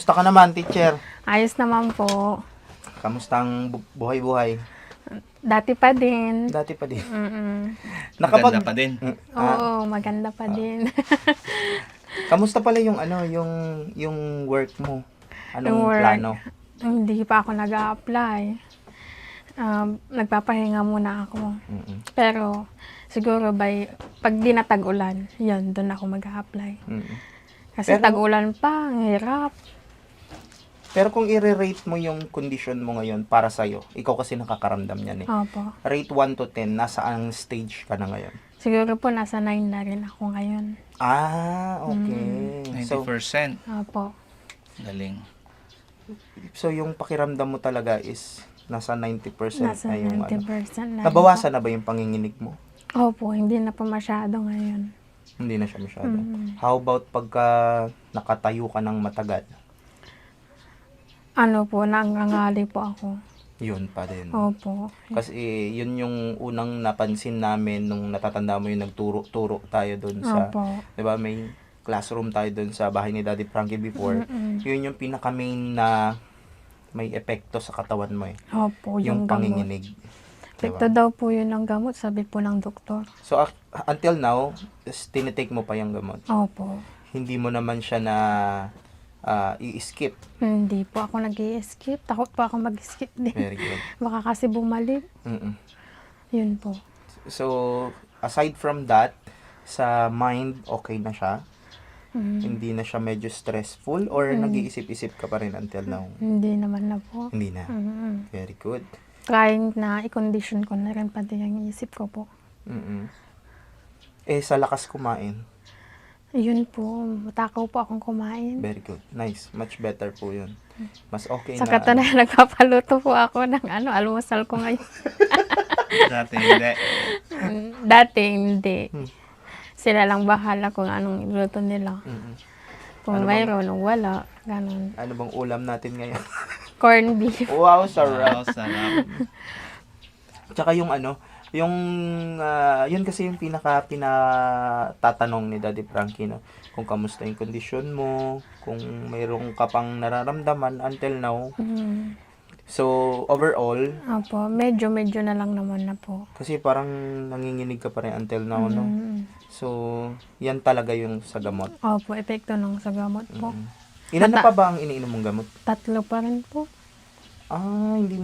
Kamusta ka naman, teacher? Ayos naman po. Kamusta ang buhay-buhay? Dati pa din. Dati pa din. Maganda pa din. Oo, maganda pa din. Kamusta pala yung yung work mo? Anong Yung work. plano? Hindi pa ako nag-a-apply. Nagpapahinga muna ako. Mm-mm. Pero siguro pag di na tag-ulan, yun, doon ako mag-a-apply. Mm-mm. Kasi Pero- tag-ulan pa, ang hirap. Pero kung i-rate mo yung condition mo ngayon para sa'yo, ikaw kasi nakakaramdam niyan eh. Opo. Rate 1 to 10, nasaan stage ka na ngayon? Siguro po nasa 9 na rin ako ngayon. Ah, okay. 90%. Opo. Galing. So yung pakiramdam mo talaga is nasa 90% Nasa na yung 90% na rin Nabawasan na ba yung panginginig mo? po. Opo, hindi na po masyado ngayon. Hindi na siya masyado. Mm. How about pagka nakatayo ka ng matagal? Ano po, nangangali po ako. Yun pa din. Opo. Kasi yun yung unang napansin namin nung natatanda mo yung nagturo-turo tayo doon sa, Opo. 'di ba, may classroom tayo doon sa bahay ni Daddy Frankie before. Mm-mm. Yun yung pinaka-main na may epekto sa katawan mo eh. Opo, Yung yung gamot. panginginig. Epekto daw po yun ng gamot, sabi po ng doktor. So until now, tinitake mo pa yung gamot. Opo. Hindi mo naman siya na i-skip. Hindi po ako nag-i-skip. Takot po ako mag-skip din. Very good. Baka kasi bumalik. Mm-mm. Yun po. So, aside from that, sa mind, okay na siya? Mm. Hindi na siya medyo stressful? Or nag-iisip-isip ka pa rin until now? Hindi naman na po. Hindi na. Mm-mm. Very good. Trying na i-condition ko na rin pati yung isip ko po. Mm-mm. Sa lakas kumain. Yun po, matakaw po akong kumain. Very good. Nice. Much better po yun. Mas okay Sa na. katunayan, nagpapaluto po ako ng almusal ko ngayon. Dati hindi. Dati hindi. Sila lang bahala kung anong iluto nila. Mm-mm. Ano Kung mayroon, kung wala, ganun. Ano bang ulam natin ngayon? Corn beef. Wow, sarap. Wow, sarap. Tsaka yung yun kasi yung pinatatanong ni Daddy Frankie, no? Kung kamusta yung kondisyon mo, kung mayroong ka pang nararamdaman until now. Mm. So, overall, Opo, medyo na lang naman na po. kasi parang nanginginig ka pa rin until now, no? Mm. So, yan talaga yung sa gamot. Opo, epekto ng sa gamot po. Ilan na pa ba ang iniinom mong gamot? 3 pa rin po. Hindi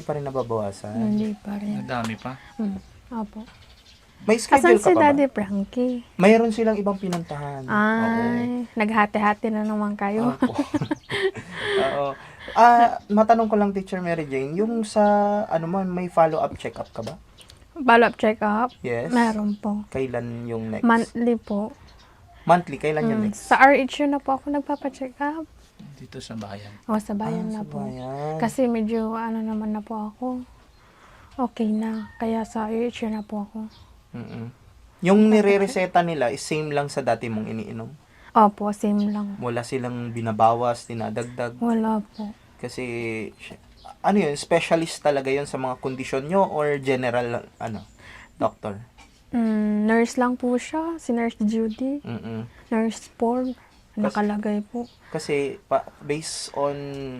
pa rin nababawasan. Hindi pa rin. Madami pa. Opo. May schedule Asan ka si pa ba? Daddy Frankie? Mayroon silang ibang pinuntahan. Ay, naghati-hati na naman kayo. Opo. Oo. Matanong ko lang, Teacher Mary Jane, yung sa, may follow-up check-up ka ba? Follow-up check-up? Yes. Meron po. Kailan yung next? Monthly po. Monthly, kailan yung next? Sa RH na po ako nagpapa-check-up. Dito sa bayan. O, sa bayan Sa na po. bayan. Kasi medyo naman na po ako. Okay na. Kaya sa RH na po ako. Mm-mm. Yung nire-reseta nila is same lang sa dati mong iniinom. Opo, same lang. Wala silang binabawas, dinadagdag. Wala po. Kasi, specialist talaga yun sa mga kondisyon nyo or general, doctor? Nurse lang po siya. Si Nurse Judy. Mm-mm. Nurse Paul. Nakalagay po. Kasi based on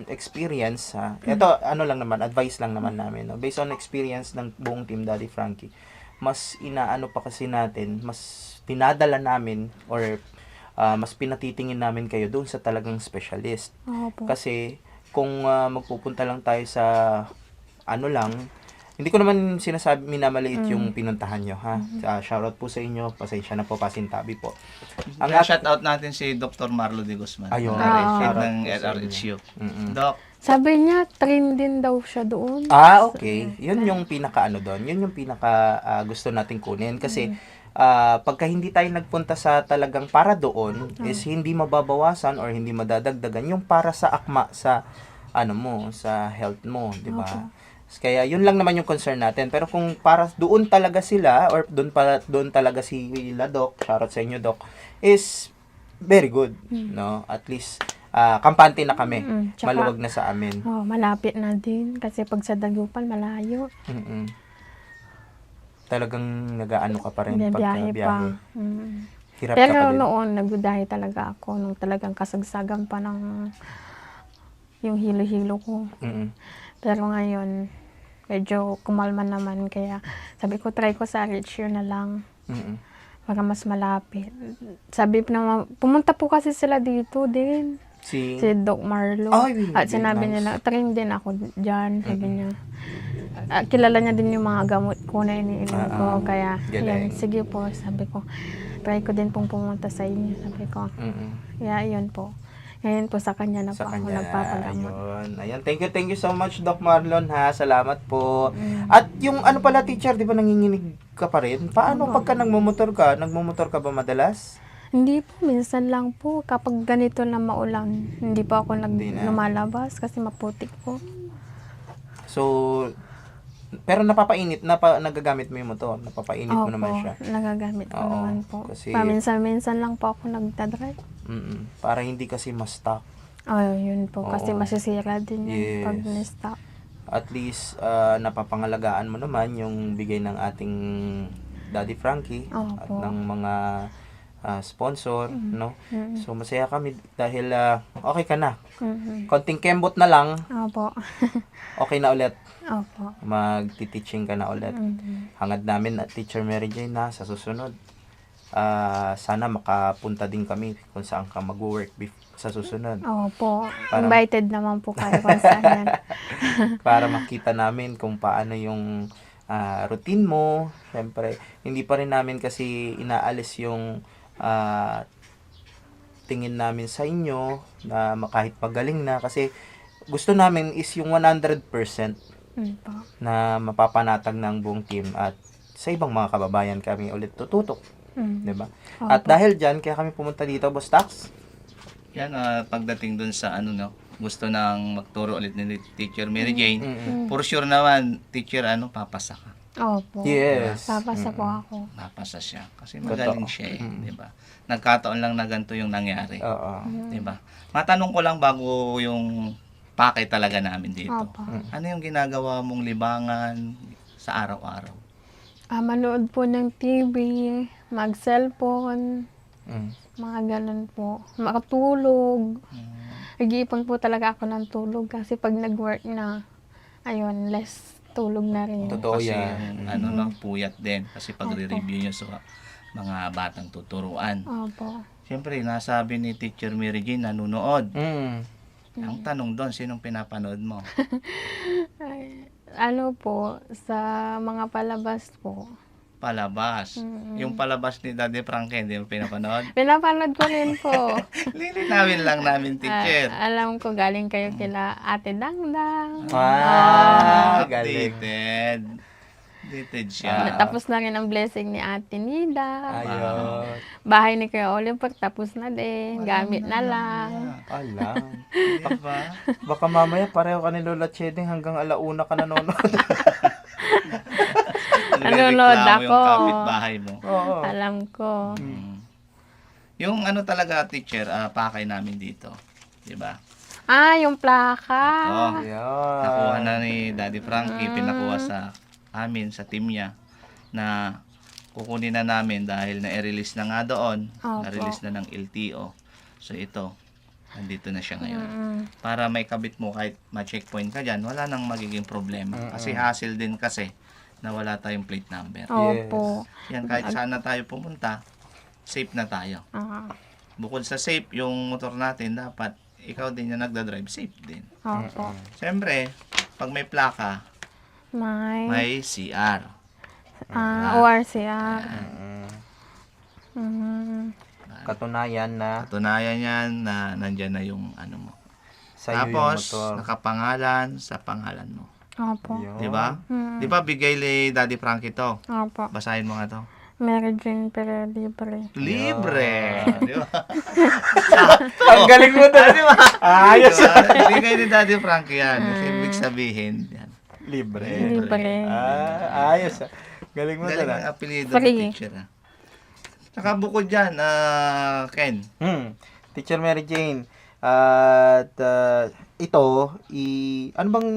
experience ito advice lang naman namin, no? Based on experience ng buong team Daddy Frankie, mas inaano pa kasi natin, mas dinadala namin or mas pinatitingin namin kayo doon sa talagang specialist. Opo. Kasi kung magpupunta lang tayo sa hindi ko naman sinasabi minamaliit yung pinuntahan nyo, ha. Shoutout po sa inyo, pasensya na po, pasintabi po. Shout out natin si Dr. Marlo de Guzman. Ayun. Head Shoutout ng po sa LRHU. Mm-mm. Doc, Sabi niya, train din daw siya doon. Okay. Yun yung pinaka doon. Yun yung pinaka gusto nating kunin. Kasi, pagka hindi tayo nagpunta sa talagang para doon, is hindi mababawasan or hindi madadagdagan yung para sa akma sa, sa health mo, di ba? Kaya, yun lang naman yung concern natin. Pero kung para doon talaga sila, or doon talaga si Doc, shoutout sa inyo, Doc, is very good, no? At least, kampante na kami. Tsaka, Maluwag na sa amin. malapit na din. Kasi pag sa Dagupan, malayo. Talagang nag-aano ka pa rin Biyahe pa. pagka-biyahe. Hirap ka Pero pa din. noon, nagbidahe talaga ako nung talagang kasagsagan pa ng yung hilo-hilo ko. Mm. Pero ngayon, medyo kumalma naman. Kaya sabi ko, try ko sa RHU na lang. Mm. Para mas malapit. Sabi na, pumunta po kasi sila dito din. Si Si Doc Marlo. Ay, At sinabi nice. nila, train din ako dyan. Sabi niya. Kilala niya din yung mga gamot ko na iniinom ko. Kaya, galing. yan, sige po. Sabi ko, try ko din pong pumunta sa inyo. Sabi ko, Mm. yeah, yun po. Ngayon po sa kanya na Sa po ako kanya. nagpapagamot. Ayun. Ayan. Thank you so much, Doc Marlon, ha. Salamat po. At yung ano pala, teacher, di ba nanginginig ka pa rin? Paano pagka nagmumotor ka? Nagmumotor ka ba madalas? Hindi po, minsan lang po. Kapag ganito na maulan, hindi po ako Hindi na. lumalabas kasi maputik po. So, pero napapainit, nagagamit mo yung motor. Napapainit mo naman siya. Nagagamit ko Oo, naman po. kasi- Paminsan-minsan lang po ako nagdadrive. Para hindi kasi ma-stuck. Oh, yun po. Kasi Oo. masisira din yun Yes. pag na-stop. At least, napapangalagaan mo naman yung bigay ng ating Daddy Frankie at Opo. ng mga sponsor, no? Mm. So, masaya kami dahil okay ka na. Mhm. Konting kembot na lang, Opo. okay na ulit. Opo. Magti-teaching ka na ulit. Mhm. Hangad namin at Teacher Mary Jane na sa susunod. Sana makapunta din kami kung saan ka mag-work sa susunod. Opo. Para- Invited naman po kayo kung saan yan. Para makita namin kung paano yung routine mo. Siyempre, hindi pa rin namin kasi inaalis yung tingin namin sa inyo na kahit magaling na kasi gusto namin is yung 100% Mm po. na mapapanatag ng buong team at sa ibang mga kababayan kami ulit tututok, Mm. 'di ba? Opo. At dahil diyan kaya kami pumunta dito, Boss Tax. Yan, pagdating dun sa ano, no, gusto nang magturo ulit ni Teacher Mary Jane. Mm-mm. For sure naman, teacher, papasa ka. Opo. Yes. Papasa po ako. Papasa siya. Kasi magaling Totoo. siya di ba? Nagkataon lang na ganito yung nangyari. Oo. Di ba? Matanong ko lang bago yung pakay talaga namin dito. Opo. Ano yung ginagawa mong libangan sa araw-araw? Manood po ng TV, mag-cellphone, Mm. mga ganun po. Makatulog. Hmm. Nag-iipon po talaga ako ng tulog kasi pag nag-work na, ayun, less tulog na rin. Totoo Kasi yan. yung, no, puyat din. Kasi pag-review nyo sa mga batang tuturuan. Opo. Siyempre, nasabi ni Teacher Mary Jane, nanunood. Mm. Ang tanong doon, sinong pinapanood mo? Ay, ano po, sa mga palabas po. Palabas. Yung palabas ni Daddy Frankie, hindi mo pinapanood? Pinapanood ko rin po. Lilinawin lang namin, teacher. Alam ko galing kayo kila Ate Dangdang. Galing. Dated siya. Tapos na rin ang blessing ni Ate Nida. Ayun. Bahay ni Kuya Oliver, tapos na din. Gamit na lang. Alam. Diba? Baka mamaya pareho ka ni Lola Cheding hanggang alauna ka nanonood. Nanonood Nagreklamo ako. yung kapitbahay mo. Oo. Alam ko. Yung ano talaga, teacher, pakay namin dito. Diba? Yung plaka. Oh, Ayun. nakuha na ni Daddy Frankie, pinakuha sa amin, sa team niya, na kukunin na namin dahil na-release na nga doon, Opo. na-release na ng LTO. So ito, nandito na siya ngayon. Mm. Para may kabit mo kahit ma-checkpoint ka dyan, wala nang magiging problema. Kasi hassle din kasi na wala tayong plate number. Opo. Yan, kahit saan na tayo pumunta, safe na tayo. Bukod sa safe, yung motor natin, dapat ikaw din yung nagdadrive, safe din. Opo. Siyempre, pag may plaka, may CR. ORCR. Katunayan na Katunayan yan na nandyan na yung ano mo. sa iyo yung Tapos, motor. nakapangalan sa pangalan mo. Opo. Yun. Di ba? Di ba bigay ni Daddy Frankie to? Opo. Basahin mo nga to. Mary Jane Pere Libre. Libre! Di ba? Ang galing mo doon. Di ba? Ayos. Bigay ni Daddy Frankie yan. Kasi ibig sabihin, yan. Libre. Libre. Ayos. Galing mo Galing doon. ang apelido Free. ng teacher. Saka bukod dyan, Ken, Teacher Mary Jane. At ito, ano bang,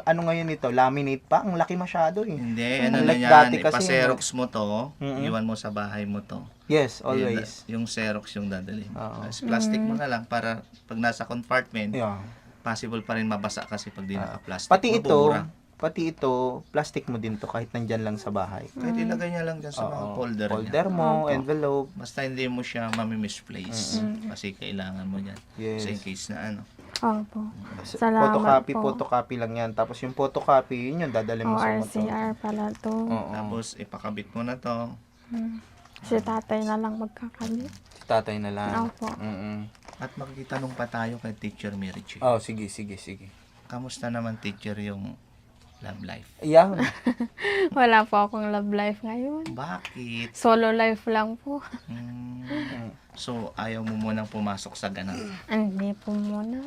ano ngayon ito? Laminate pa? Ang laki masyado eh. Hindi, ano na Like yan, dati kasi, ipa-xerox mo to, Mm-mm. iwan mo sa bahay mo to. Yes, always. Yung Xerox yung dadali. Oo. Tapos plastic mo na lang para pag nasa compartment, Yeah. possible pa rin mabasa kasi pag di naka-plastic. Pati ito, plastic mo din to kahit nandyan lang sa bahay. Kahit ilagay niya lang dyan sa mga Oo. folder niya. Folder mo, envelope. Basta hindi mo siya mami-misplace. Kasi kailangan mo yan. Yes. Kasi in case na ano. Opo. Salamat Photocopy lang yan. Tapos yung photocopy, yun yung dadalhin mo sa motor. ORCR pala to. Oo. Tapos ipakabit mo na to. Si tatay na lang magkakabit. Si tatay na lang. Opo. Mm-mm. At magkitanong pa tayo kay Teacher Mary Chi. Oh, sige. Kamusta naman, teacher, yung love life? Yeah. Wala po akong love life ngayon. Bakit? Solo life lang po. So, ayaw mo munang pumasok sa ganun. Hindi po muna.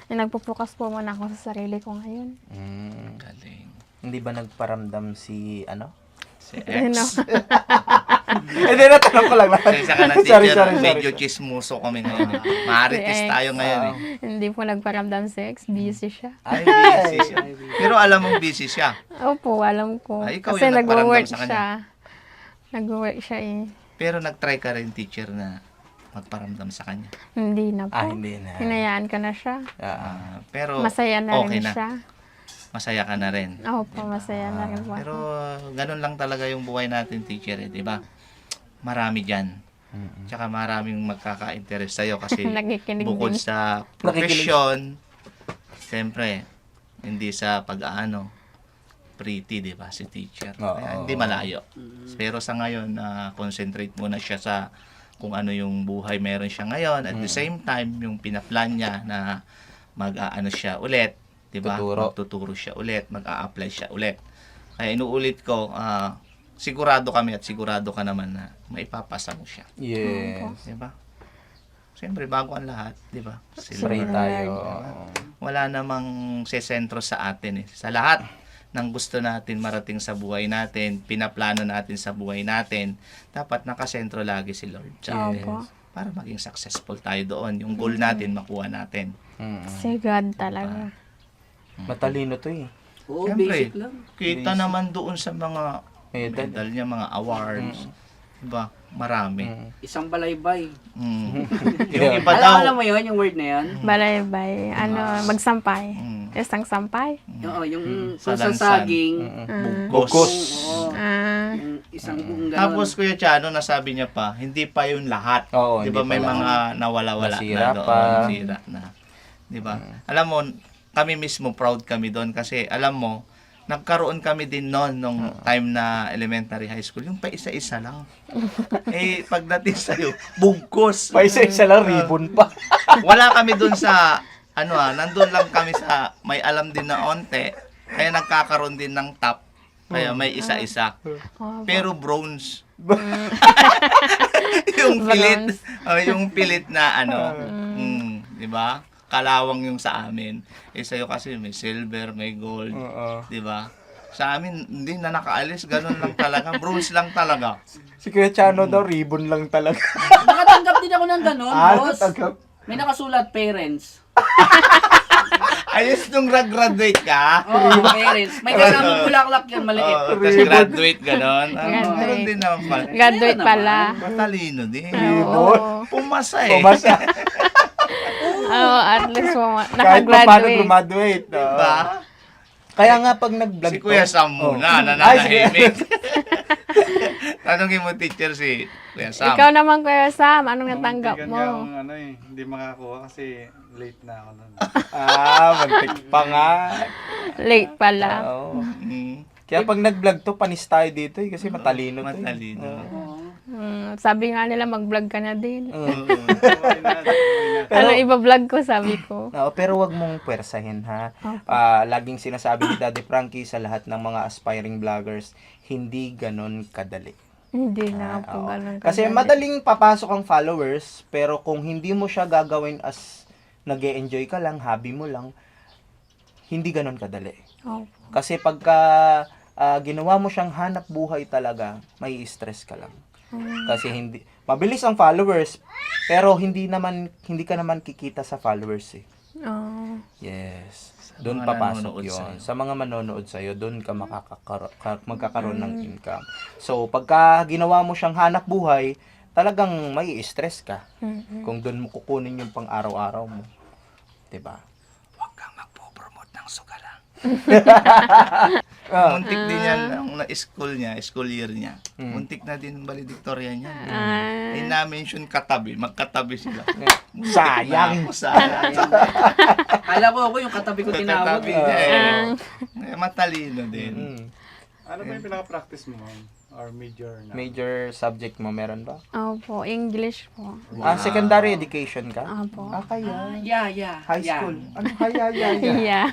Nagpupukas po muna ako sa sarili ko ngayon. Galing. Hindi ba nagparamdam si, Si Ano? ex. Hindi, natanong ko lang. Isa ka na, Sorry, teacher. sorry. Medyo chismoso kami ngayon. Marites Si ex. tayo ngayon eh. Hindi po nagparamdam sex. Busy siya. Ay, busy siya. Pero alam mong busy siya. Opo, alam ko. Ay, ikaw Kasi yung nagparamdam nag-work sa kanya. siya. Nag-work siya eh. Pero nag-try ka rin, teacher, na magparamdam sa kanya. Hindi na po. Hindi na. Hinayaan ka na siya. Pero Masaya na okay rin na. siya. Masaya ka na rin. Opo, masaya na rin po. Pero ganun lang talaga yung buhay natin, teacher, eh, di ba? Marami dyan. Tsaka maraming magkaka-interest sa'yo kasi Nakikinig bukod din. sa profession, siyempre, hindi sa pag-aano, pretty, di ba, si teacher. Kaya hindi malayo. Pero sa ngayon, concentrate muna siya sa kung ano yung buhay meron siya ngayon. At the same time, yung pinaplan niya na mag-aano siya ulit, di ba? Magtuturo siya ulit, mag-a-apply siya ulit. Kaya inuulit ko, sigurado kami at sigurado ka naman na maipapasa mo siya. Yes. Di ba? Siyempre, bago ang lahat, di ba? Pray tayo. Wala namang sesentro sa atin eh. Sa lahat ng gusto natin marating sa buhay natin, pinaplano natin sa buhay natin, dapat nakasentro lagi si Lord sa atin. Opo. Para maging successful tayo doon. Yung goal natin, makuha natin. Si God talaga. Matalino to eh. Oo, Siyempre, basic lang. kita naman doon sa mga Medal. medal niya, mga awards. Diba? Marami. Isang balaybay. Yung iba daw, Alam mo yun, yung word na yun? Balaybay. Magsampay. Isang sampay. Oo, yung Sa kung sa lansan. saging. bukos. Oo, Ah, yung isang buong ganon. Tapos Kuya Chano, nasabi niya pa, hindi pa yun lahat. Oo, Di ba hindi may pa lahat. mga nawala-wala Nasira na doon, pa. nasira na. Di ba? Alam mo, kami mismo proud kami doon kasi alam mo, nagkaroon kami din noon nung time na elementary high school, yung pa isa-isa lang. Eh, pagdating sa'yo, bugkos. Pa isa-isa lang, ribbon pa. Wala kami doon sa, nandun lang kami sa, may alam din na onte, kaya nagkakaroon din ng top, kaya may isa-isa. Pero bronze. Yung pilit, yung pilit na di ba? Kalawang yung sa amin. Eh sa'yo kasi may silver, may gold, di ba? Sa amin, hindi na nakaalis, ganun lang talaga. Bronze lang talaga. Si Kuya Chano daw, ribbon lang talaga. Nakatanggap din ako ng ganon, boss. Natanggap. May nakasulat, parents. Ayos nung graduate ka. Oo, parents. May kasamang bulaklak yan, maliit. Tapos graduate, ganon. Graduate. Meron din naman pala. graduate pala. Matalino din. Oo. Pumasa eh. Pumasa. Oo, at least Kahit pa paano nakagraduate. graduate. Diba? Kaya nga pag nag-vlog Si Kuya Sam muna, nananahimik. Tanungin mo, teacher, si Kuya Sam. Ikaw naman, Kuya Sam, anong natanggap Muntikan mo? nga akong hindi makakuha kasi late na ako nun. Mantik pa nga. Late pala. Oo. Mm, Kaya pag nag-vlog to, panis tayo dito eh, kasi matalino to. matalino. Sabi nga nila, mag-vlog ka na din. Okay na. Ano iba-vlog ko, sabi ko. Oo, pero wag mong pwersahin ha. Laging sinasabi ni Daddy Frankie sa lahat ng mga aspiring vloggers, hindi ganon kadali. Hindi na po Oo. ganun. Kasi kadali. madaling papasok ang followers, pero kung hindi mo siya gagawin as nag-e-enjoy ka lang, hobby mo lang, hindi ganon kadali. Opo. Kasi pagka ginawa mo siyang hanap buhay talaga, may stress ka lang. Kasi hindi mabilis ang followers, pero hindi ka naman kikita sa followers eh. Oo. Yes. Sa Doon mga papasok nanonood yun. sa'yo. Sa mga manonood sa'yo, doon ka magkakaroon ng income. So, pagka ginawa mo siyang hanap buhay, talagang may stress ka. Kung doon mo kukunin yung pang araw-araw mo. 'Di ba? Huwag kang magpo-promote ng sugalang. Ah. Muntik din yan ang school year niya. Muntik na din ang valedictorian niya. Ay na-mention katabi, magkatabi sila. Sayang. Sayang. Kala ko ako yung katabi ko tinawag. Katabi Eh. niya eh. Matalino din. Mm. Ano ba yung pinaka-practice mo? Or major na? Major subject mo meron ba? Opo, English po. Secondary education ka? Opo. Kaya. Yeah. High school. Ano kaya? Yeah.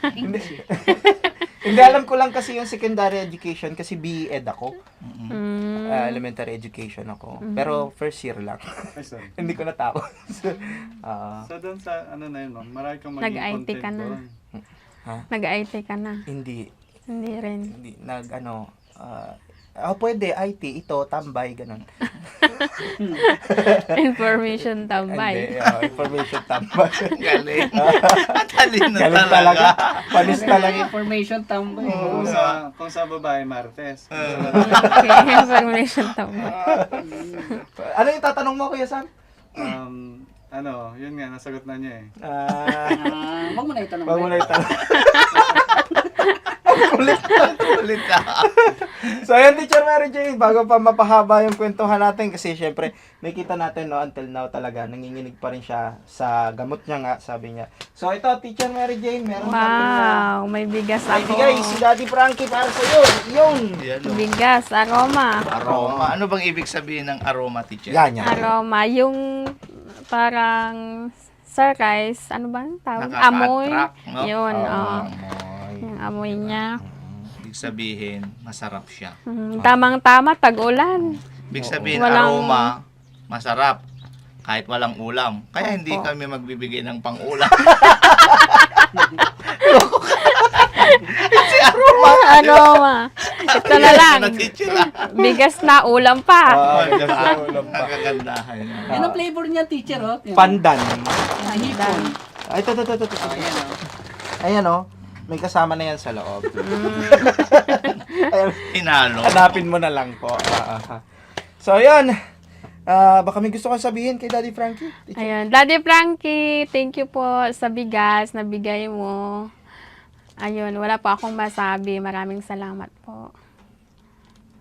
Hindi, alam ko lang kasi yung secondary education kasi BE Ed ako. Mm. Elementary education ako. Pero first year lang. Ay, sorry. Hindi ko natapos. So doon sa ano na yun, ma'am, marami kang maging Nag-IT content ka na. doon. Nag-IT ka na. Hindi. Hindi rin. Hindi. Pwede, IT, ito, tambay, ganun. Information tambay. Hindi, information tambay. Galing. Matalino Galing talaga. talaga. Panis talaga. Information tambay. Kung sa babae, Martes. Okay, information tambay. Ano yung tatanong mo, Kuya Sam? Yun nga, nasagot na niya eh. Wag mo na itanong. Wag mo na itanong. Ulit na. So, ayan, Teacher Mary Jane, bago pa mapahaba yung kwentuhan natin, kasi syempre, nakita natin, no, until now talaga, nanginginig pa rin siya sa gamot niya nga, sabi niya. So, ito, Teacher Mary Jane, meron Wow, may bigas may ako. bigay si Daddy Frankie para sa iyo. Yung Yan, oh. Bigas, aroma. Aroma. Ano bang ibig sabihin ng aroma, teacher? yan. Aroma, yung parang rice, ano ba ang tawag? Nakaka-attract, Amoy. no? Yun, Amoy. yung amoy niya. Ibig sabihin, masarap siya. Tamang-tama, tag-ulan. Ibig sabihin, Walang- aroma, masarap. Kahit walang ulam. Kaya hindi Opo. kami magbibigay ng pang-ulam. Aroma. Ito na lang. Ano, teacher, ah? Bigas na ulam pa. Ang kagandahan. Yan ang flavor niya, teacher, oh. Yan. Pandan. Hipon. Ay, ito. Ayan, oh. Ayan, oh. May kasama na yan sa loob. Ayan, Hinalo. hanapin mo na lang po. So, ayan. Baka may gusto kang sabihin kay Daddy Frankie? Ayun. Daddy Frankie, thank you po sa bigas na bigay mo. Ayun, wala po akong masabi. Maraming salamat po.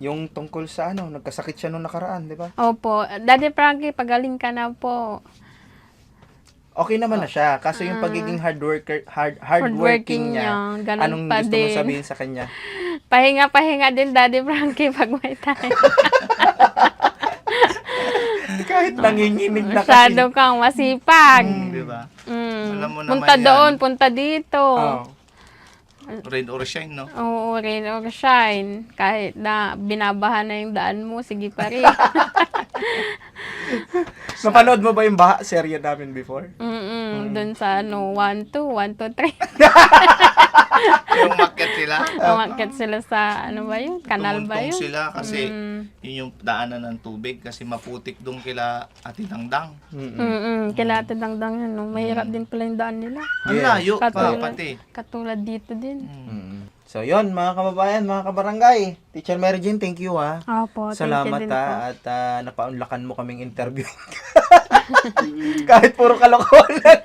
Yung tungkol sa nagkasakit siya nung nakaraan, di ba? Opo. Daddy Frankie, pagaling ka na po. Okay naman na siya. Kaso yung pagiging hardworking niya, ganun anong pa gusto mo din. sabihin sa kanya? Pahinga din, Daddy Frankie, pag may time. Kahit nanginginig na kasi. Masyado kang masipag. Di ba? Mm. Alam mo naman Punta yan. doon, punta dito. Oh. Rain or shine, no? Oo, rain or shine. Kahit na binabaha na yung daan mo, sige pa rin. Napanood mo ba yung Baha serye namin before? Doon sa 1, 2, 1, 2, 3. Yung market sila. Umakyat sila sa, ba yun? Kanal ba Tumuntong yun? sila kasi yun yung daanan ng tubig kasi maputik doon kila Ate Dangdang. Kilate dangdang yun. No? Mahirap din pala yung daan nila. Ang layo pa Katulad, pati. katulad dito din. So, yon mga kababayan, mga kabarangay. Teacher Mary Jane, thank you Opo, Salamat thank you din po. at napaunlakan mo kaming interview. Kahit puro kalokohan lang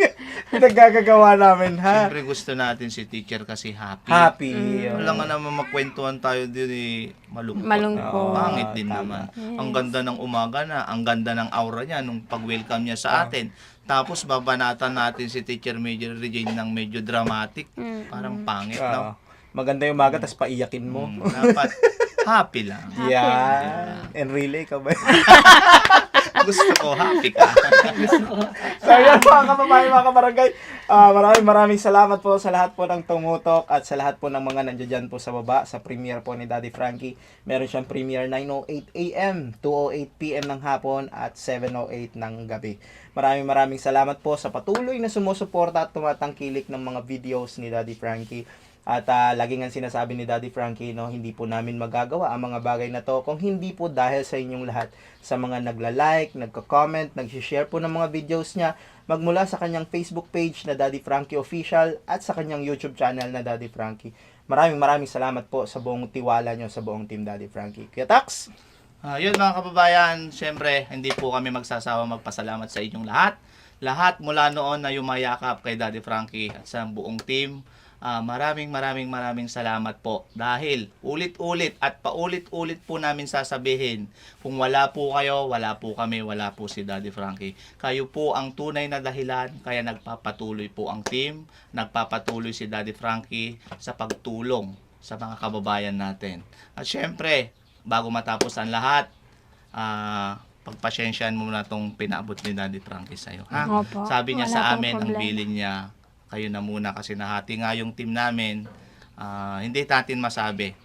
nagagagawa namin, ha? Siyempre gusto natin si teacher kasi happy. Happy. Wala nga naman magkwentuhan tayo din malungkot. Malungkot. Pangit din naman. Ang ganda ng umaga na, ang ganda ng aura niya nung pag-welcome niya sa atin. Tapos babanatan natin si Teacher Major Regine ng medyo dramatic. Parang pangit, no? Maganda yung umaga, tapos paiyakin mo. Dapat happy lang. Yeah. And really, ikaw ba? Gusto ko, happy ka. So, yun mga kababayan, mga kabarangay. Maraming salamat po sa lahat po ng tumutok at sa lahat po ng mga nandiyan po sa baba sa premiere po ni Daddy Frankie. Meron siyang premiere 9:08 AM, 2:08 PM ng hapon at 7:08 ng gabi. Maraming salamat po sa patuloy na sumusuporta at tumatangkilik ng mga videos ni Daddy Frankie. At lagi nga sinasabi ni Daddy Frankie, no, hindi po namin magagawa ang mga bagay na to kung hindi po dahil sa inyong lahat. Sa mga nagla-like, nagko-comment, nag-share po ng mga videos niya. magmula sa kanyang Facebook page na Daddy Frankie Official at sa kanyang YouTube channel na Daddy Frankie. Maraming salamat po sa buong tiwala nyo sa buong Team Daddy Frankie. Kuya Tax? Yun mga kababayan, syempre hindi po kami magsasawa magpasalamat sa inyong lahat. Lahat mula noon na yumayakap kay Daddy Frankie at sa buong team. Maraming salamat po dahil ulit-ulit at paulit-ulit po namin sasabihin, kung wala po kayo, wala po kami, wala po si Daddy Frankie. Kayo po ang tunay na dahilan kaya nagpapatuloy po ang team, nagpapatuloy si Daddy Frankie sa pagtulong sa mga kababayan natin. At syempre, bago matapos ang lahat, pagpasyensyahan mo na itong pinaabot ni Daddy Frankie sa'yo. Ha? Opo. Sabi niya Wala sa pong amin, ang problema. bilin niya, kayo na muna kasi nahati nga yung team namin. Hindi natin masabi